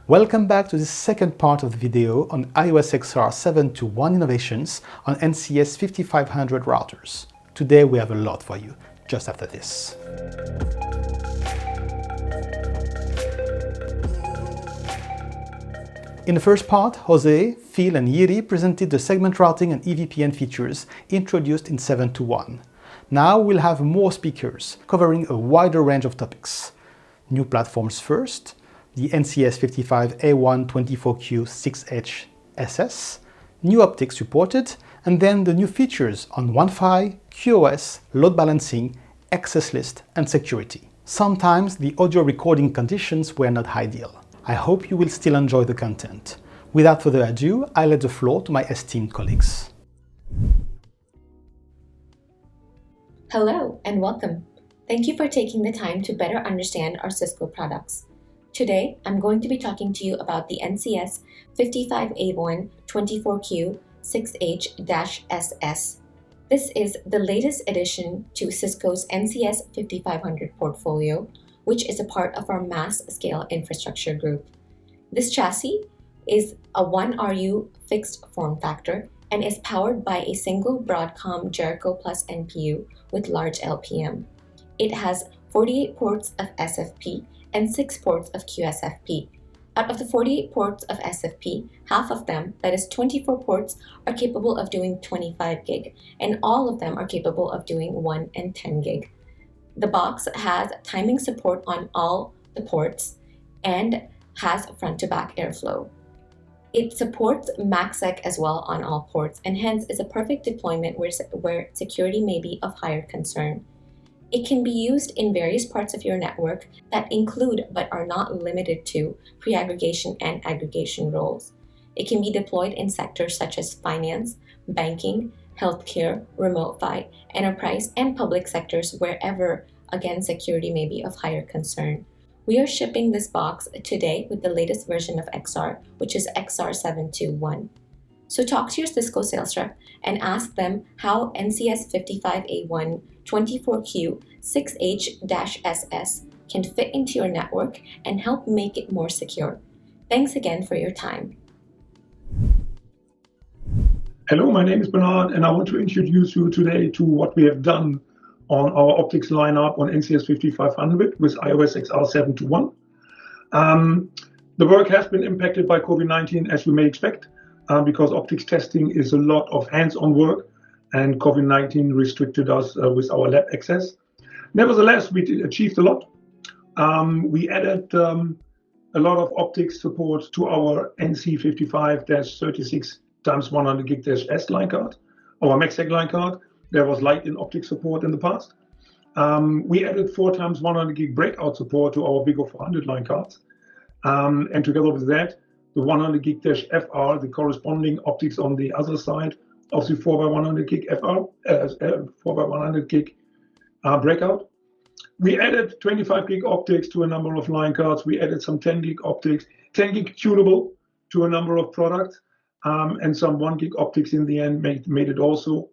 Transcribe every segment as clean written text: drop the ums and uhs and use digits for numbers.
Welcome back to the second part of the video on iOS XR 7.2.1 innovations on NCS 5500 routers. Today we have a lot for you, just after this. In the first part, Jose, Phil and Yiri presented the segment routing and EVPN features introduced in 7.2.1. Now we'll have more speakers, covering a wider range of topics. New platforms first, the NCS 55A124Q6H SS, new optics supported, and then the new features on WAN-Phy, QoS, load balancing, access list, and security. Sometimes the audio recording conditions were not ideal. I hope you will still enjoy the content. Without further ado, I let the floor to my esteemed colleagues. Hello and welcome. Thank you for taking the time to better understand our Cisco products. Today, I'm going to be talking to you about the NCS 55A124Q6H-SS. This is the latest addition to Cisco's NCS 5500 portfolio, which is a part of our mass-scale infrastructure group. This chassis is a 1RU fixed form factor and is powered by a single Broadcom Jericho Plus NPU with large LPM. It has 48 ports of SFP and 6 ports of QSFP. Out of the 48 ports of SFP, half of them, that is 24 ports, are capable of doing 25 gig, and all of them are capable of doing 1 and 10 gig. The box has timing support on all the ports and has front-to-back airflow. It supports MACsec as well on all ports, and hence is a perfect deployment where security may be of higher concern. It can be used in various parts of your network that include but are not limited to pre-aggregation and aggregation roles. It can be deployed in sectors such as finance, banking, healthcare, remote PHY, enterprise, and public sectors wherever, again, security may be of higher concern. We are shipping this box today with the latest version of XR, which is XR 7.2.1. So talk to your Cisco sales rep and ask them how NCS 55A124Q6H-SS can fit into your network and help make it more secure. Thanks again for your time. Hello, my name is Bernhard, and I want to introduce you today to what we have done on our optics lineup on NCS 5500 with iOS XR 7.2.1. The work has been impacted by COVID-19, as you may expect, because optics testing is a lot of hands-on work, and COVID-19 restricted us with our lab access. Nevertheless, we achieved a lot. We added a lot of optics support to our NC55-36x100 line card, our MACsec line card. There was light in optics support in the past. We added 4x100 gig breakout support to our Vigo 400 line cards. And together with that, the 100 gig FR, the corresponding optics on the other side of the 4x100 gig FR, 4x100 gig breakout. We added 25 gig optics to a number of line cards. We added some 10 gig optics, 10 gig tunable to a number of products, and some 1 gig optics in the end made it also.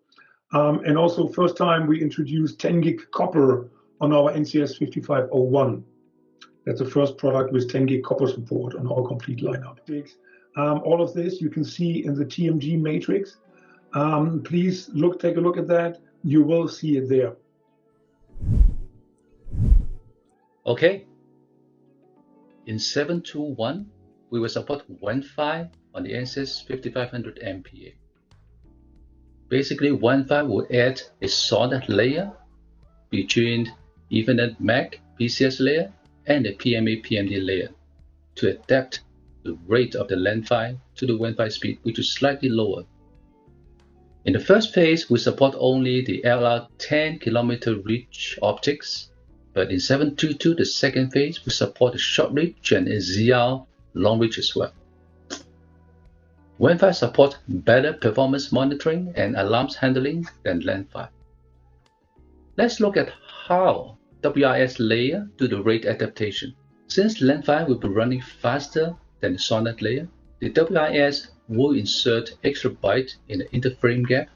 And also, first time we introduced 10 gig copper on our NCS 5501. That's the first product with 10 gig copper support on our complete lineup. All of this you can see in the TMG matrix. Please take a look at that. You will see it there. Okay. In 7.2.1, we will support WAN-Phy on the NCS 5500 MPA. Basically, WAN-Phy will add a SONET layer between Ethernet MAC PCS layer and the PMA PMD layer to adapt the rate of the LAN-Phy to the WAN-Phy speed, which is slightly lower. In the first phase, we support only the LR 10 km reach optics, but in 7.2.2, the second phase, we support the short reach and ZR long reach as well. WAN-Phy support better performance monitoring and alarms handling than LAN-Phy. Let's look at how WIS layer do the rate adaptation. Since LAN-Phy will be running faster than the SONET layer, the WIS will insert extra byte in the interframe gap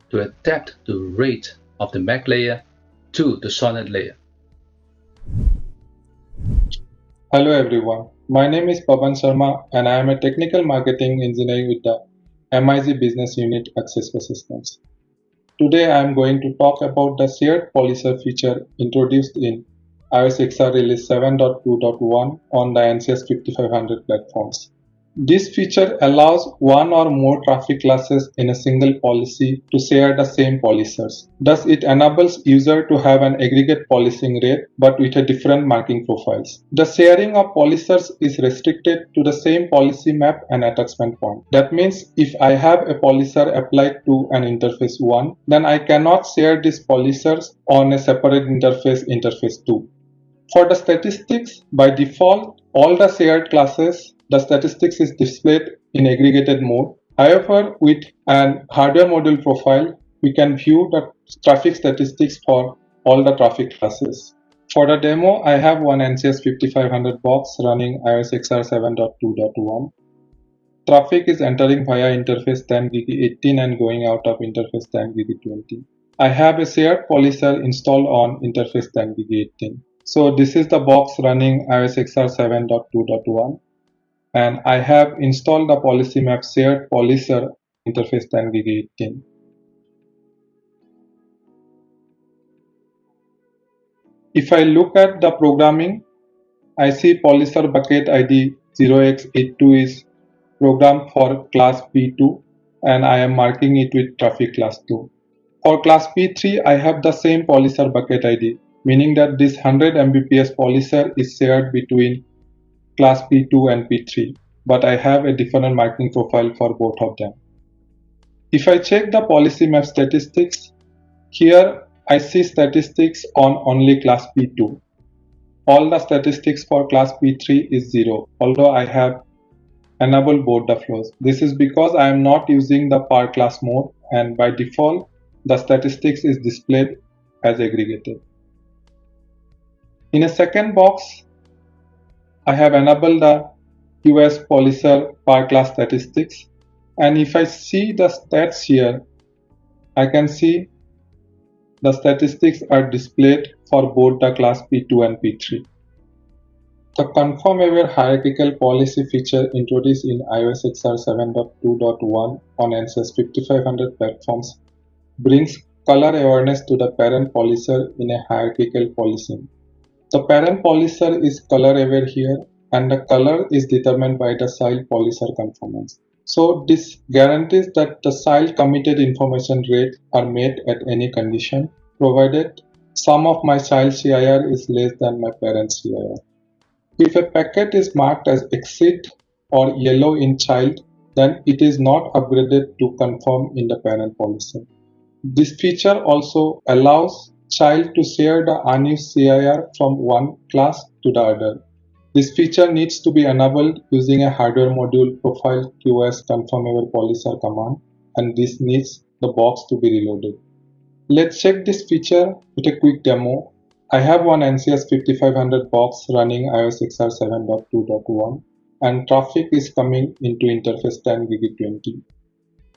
to adapt the rate of the MAC layer to the SONET layer. Hello everyone, my name is Paban Sarma and I am a technical marketing engineer with the MIG Business Unit Access Systems. Today I am going to talk about the shared polyser feature introduced in iOS XR release 7.2.1 on the NCS 5500 platforms. This feature allows one or more traffic classes in a single policy to share the same polysers. Thus, it enables user to have an aggregate policing rate but with a different marking profiles. The sharing of polysers is restricted to the same policy map and attachment point. That means if I have a polyser applied to an interface 1, then I cannot share these polysers on a separate interface 2. For the statistics, by default, all the shared classes, the statistics is displayed in aggregated mode. However, with an hardware module profile, we can view the traffic statistics for all the traffic classes. For the demo, I have one NCS 5500 box running iOS XR 7.2.1. Traffic is entering via interface 10GG18 and going out of interface 10GG20. I have a shared polyser installed on interface 10GG18. So this is the box running iOS XR 7.2.1 and I have installed the policy map shared polyser interface 10GG18. If I look at the programming, I see polyser bucket ID 0x82 is programmed for class P2 and I am marking it with traffic class 2. For class P3, I have the same polyser bucket ID, meaning that this 100 Mbps polyser is shared between class P2 and P3, but I have a different marking profile for both of them. If I check the policy map statistics, here I see statistics on only class P2. All the statistics for class P3 is 0, although I have enabled both the flows. This is because I am not using the per class mode and by default, the statistics is displayed as aggregated. In a second box, I have enabled the QoS polyser per class statistics, and if I see the stats here, I can see the statistics are displayed for both the class P2 and P3. The Conform aware hierarchical policy feature introduced in iOS XR 7.2.1 on NCS 5500 platforms brings color awareness to the parent polyser in a hierarchical policing. The parent polyser is color aware here and the color is determined by the child polyser conformance. So this guarantees that the child committed information rate are met at any condition, provided sum of my child CIR is less than my parent CIR. If a packet is marked as exceed or yellow in child, then it is not upgraded to conform in the parent polyser. This feature also allows child to share the unused CIR from one class to the other. This feature needs to be enabled using a hardware module profile QoS conformable polyser command, and this needs the box to be reloaded. Let's check this feature with a quick demo. I have one NCS 5500 box running iOS XR 7.2.1 and traffic is coming into interface 10GG20.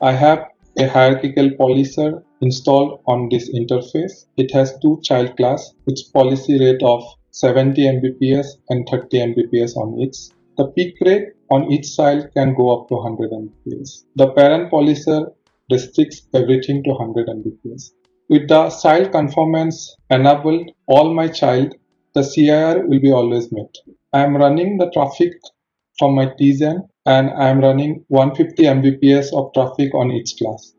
I have a hierarchical polyser installed on this interface. It has two child class with policy rate of 70 Mbps and 30 Mbps on each. The peak rate on each child can go up to 100 Mbps. The parent polyser restricts everything to 100 Mbps. With the child conformance enabled, all my child, the CIR will be always met. I am running the traffic from my Tgen and I am running 150 Mbps of traffic on each class.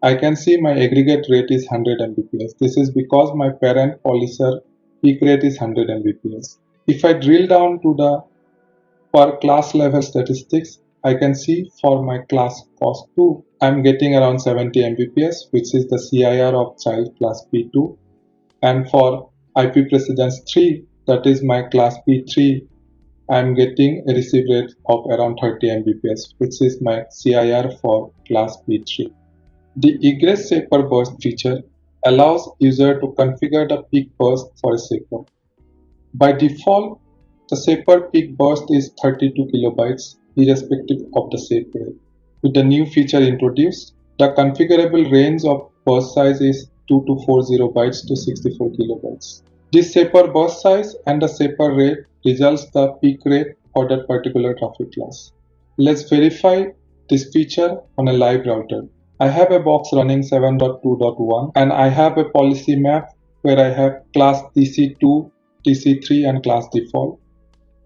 I can see my aggregate rate is 100 Mbps. This is because my parent polyser peak rate is 100 Mbps. If I drill down to the per class level statistics, I can see for my class COS2, I am getting around 70 Mbps, which is the CIR of child class P2. And for IP precedence 3, that is my class P3, I am getting a receive rate of around 30 Mbps, which is my CIR for class P3. The Egress shaper burst feature allows user to configure the peak burst for a shaper. By default, the shaper peak burst is 32 kilobytes irrespective of the shape rate. With the new feature introduced, the configurable range of burst size is 2240 bytes to 64 kilobytes. This shaper burst size and the shaper rate results the peak rate for that particular traffic class. Let's verify this feature on a live router. I have a box running 7.2.1 and I have a policy map where I have class TC2, TC3 and class default.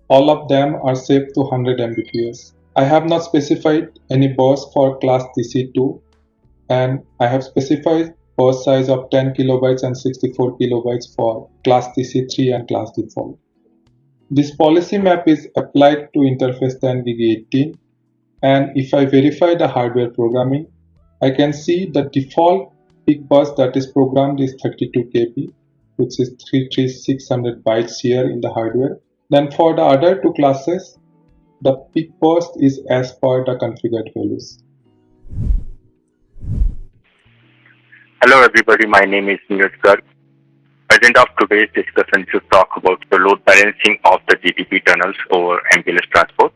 All of them are saved to 100 Mbps. I have not specified any burst for class TC2 and I have specified burst size of 10 kilobytes and 64 kilobytes for class TC3 and class default. This policy map is applied to interface 10 gig 18 and if I verify the hardware programming, I can see the default peak burst that is programmed is 32 kb, which is 3600 bytes here in the hardware. Then for the other two classes, the peak burst is as per the configured values. Hello everybody, my name is Neeraj Garg. Agenda of today's discussion should talk about the load balancing of the GTP tunnels over MPLS transport.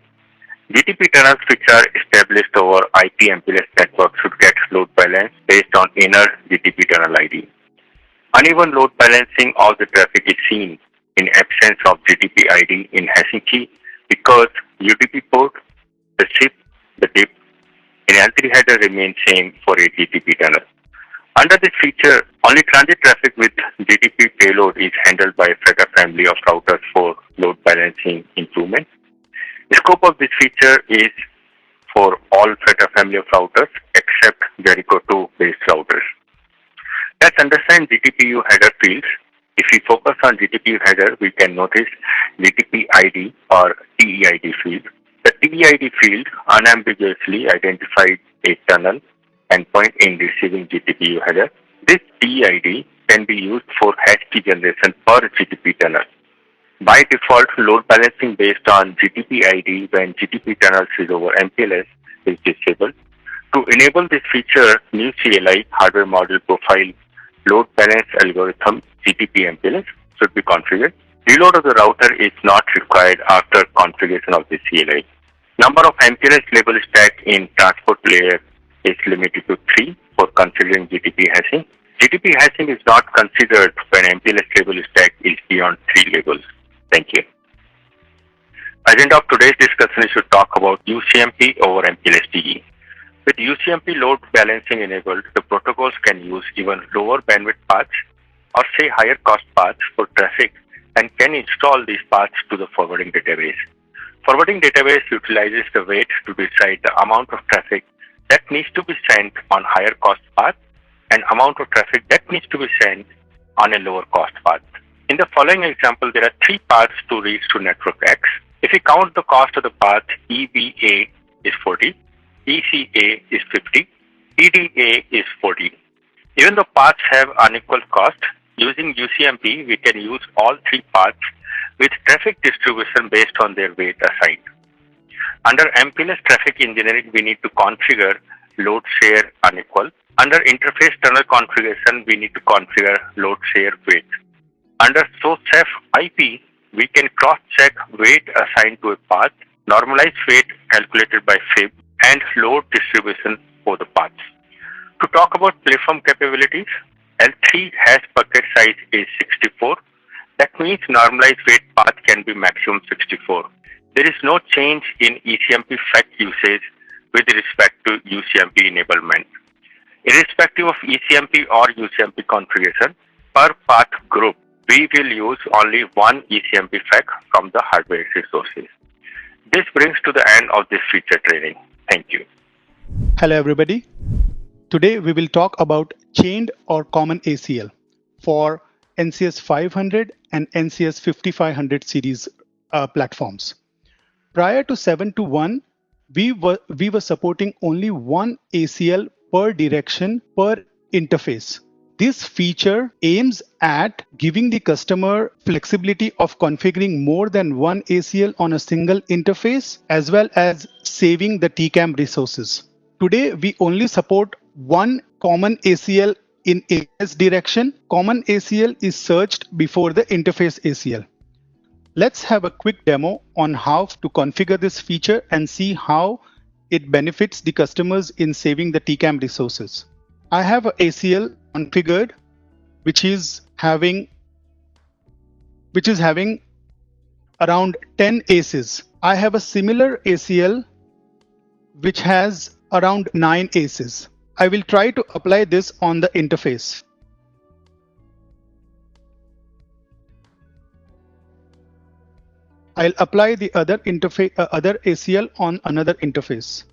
GTP tunnels which are established over IP MPLS network should get load balance based on inner GTP tunnel ID. Uneven load balancing of the traffic is seen in absence of GTP ID in hashing key because UDP port, the SIP, the DIP in L3 header remain same for a GTP tunnel. Under this feature, only transit traffic with GTP payload is handled by FRAGA family of routers for load balancing improvement. The scope of this feature is for all FRAGA family of routers except Jericho 2 based routers. Let's understand GTPU header fields. If we focus on GTPU header, we can notice GTP ID or TEID field. The TEID field unambiguously identified a tunnel endpoint in receiving GTPU header. This TEID can be used for hash key generation per GTP tunnel. By default, load balancing based on GTP ID when GTP tunnels is over MPLS is disabled. To enable this feature, new CLI hardware module profile load balance algorithm GTP MPLS should be configured. Reload of the router is not required after configuration of the CLI. Number of MPLS label stack in transport layer is limited to 3 for considering GTP hashing. GTP hashing is not considered when MPLS label stack is beyond 3 labels. Thank you. Agenda of today's discussion should talk about UCMP over MPLS-TE. With UCMP load balancing enabled, the protocols can use even lower bandwidth paths or say higher cost paths for traffic and can install these paths to the forwarding database. Forwarding database utilizes the weight to decide the amount of traffic that needs to be sent on higher cost path and amount of traffic that needs to be sent on a lower cost path. In the following example, there are 3 paths to reach to network X. If we count the cost of the path, EBA is 40, ECA is 50, EDA is 40. Even though paths have unequal cost, using UCMP, we can use all 3 paths with traffic distribution based on their weight assigned. Under MPLS traffic engineering, we need to configure load share unequal. Under interface tunnel configuration, we need to configure load share weight. Under SOCEF IP, we can cross-check weight assigned to a path, normalized weight calculated by FIB, and load distribution for the paths. To talk about platform capabilities, L3 hash bucket size is 64. That means normalized weight path can be maximum 64. There is no change in ECMP FAC usage with respect to UCMP enablement. Irrespective of ECMP or UCMP configuration, per path group, we will use only one ECMP FAC from the hardware resources. This brings to the end of this feature training. Thank you. Hello everybody. Today we will talk about chained or common ACL for NCS 500 and NCS 5500 series platforms. Prior to 7.2.1, we were supporting only one ACL per direction per interface. This feature aims at giving the customer flexibility of configuring more than one ACL on a single interface, as well as saving the TCAM resources. Today, we only support one common ACL in Egress direction. Common ACL is searched before the interface ACL. Let's have a quick demo on how to configure this feature and see how it benefits the customers in saving the TCAM resources. I have an ACL configured, which is having which is having around 10 aces. I have a similar ACL which has around 9 aces. I will try to apply this on the interface. I'll apply the other ACL on another interface.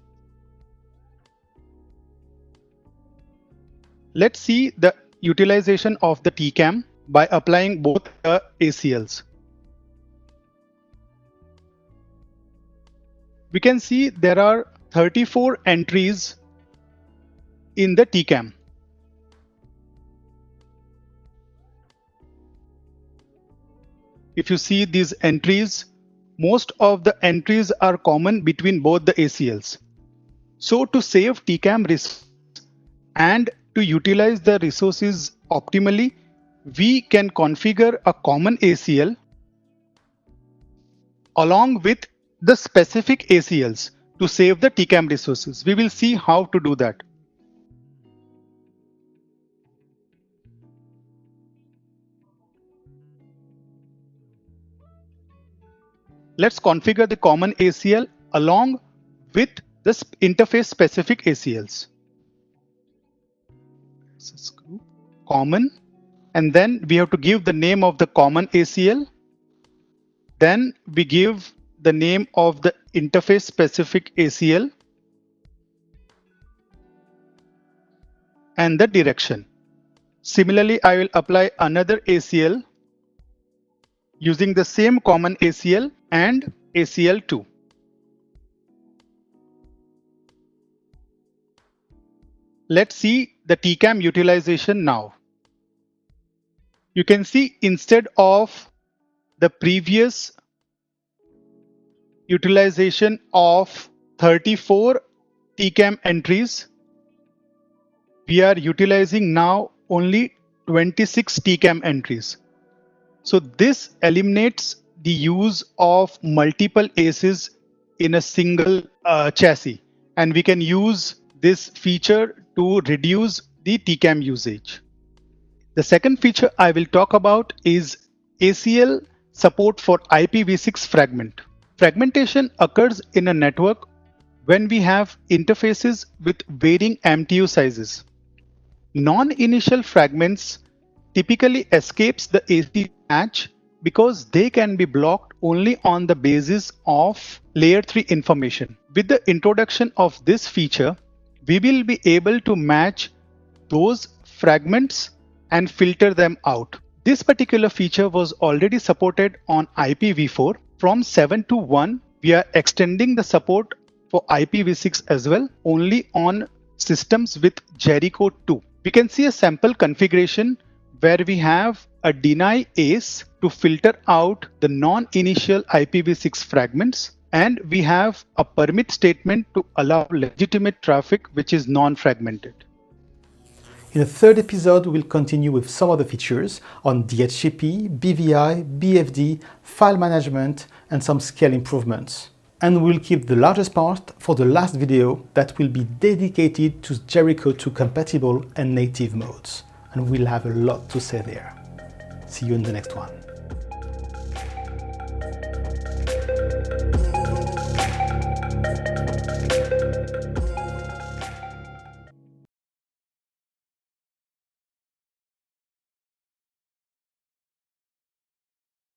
Let's see the utilization of the TCAM by applying both the ACLs. We can see there are 34 entries in the TCAM. If you see these entries, most of the entries are common between both the ACLs. So to save TCAM resources and to utilize the resources optimally, we can configure a common ACL along with the specific ACLs to save the TCAM resources. We will see how to do that. Let's configure the common ACL along with the interface specific ACLs. Common, and then we have to give the name of the common ACL. Then we give the name of the interface specific ACL and the direction. Similarly, I will apply another ACL using the same common ACL and ACL2. Let's see the TCAM utilization now. You can see instead of the previous utilization of 34 TCAM entries, we are utilizing now only 26 TCAM entries. So this eliminates the use of multiple aces in a single chassis, and we can use this feature to reduce the TCAM usage. The second feature I will talk about is ACL support for IPv6 fragment. Fragmentation occurs in a network when we have interfaces with varying MTU sizes. Non-initial fragments typically escapes the AC match because they can be blocked only on the basis of layer 3 information. With the introduction of this feature, we will be able to match those fragments and filter them out. This particular feature was already supported on IPv4. From 7 to 1, we are extending the support for IPv6 as well, only on systems with Jericho 2. We can see a sample configuration where we have a deny ace to filter out the non-initial IPv6 fragments, and we have a permit statement to allow legitimate traffic which is non-fragmented. In the third episode, we'll continue with some other features on DHCP, BVI, BFD, file management, and some scale improvements. And we'll keep the largest part for the last video that will be dedicated to Jericho 2 compatible and native modes. And we'll have a lot to say there. See you in the next one.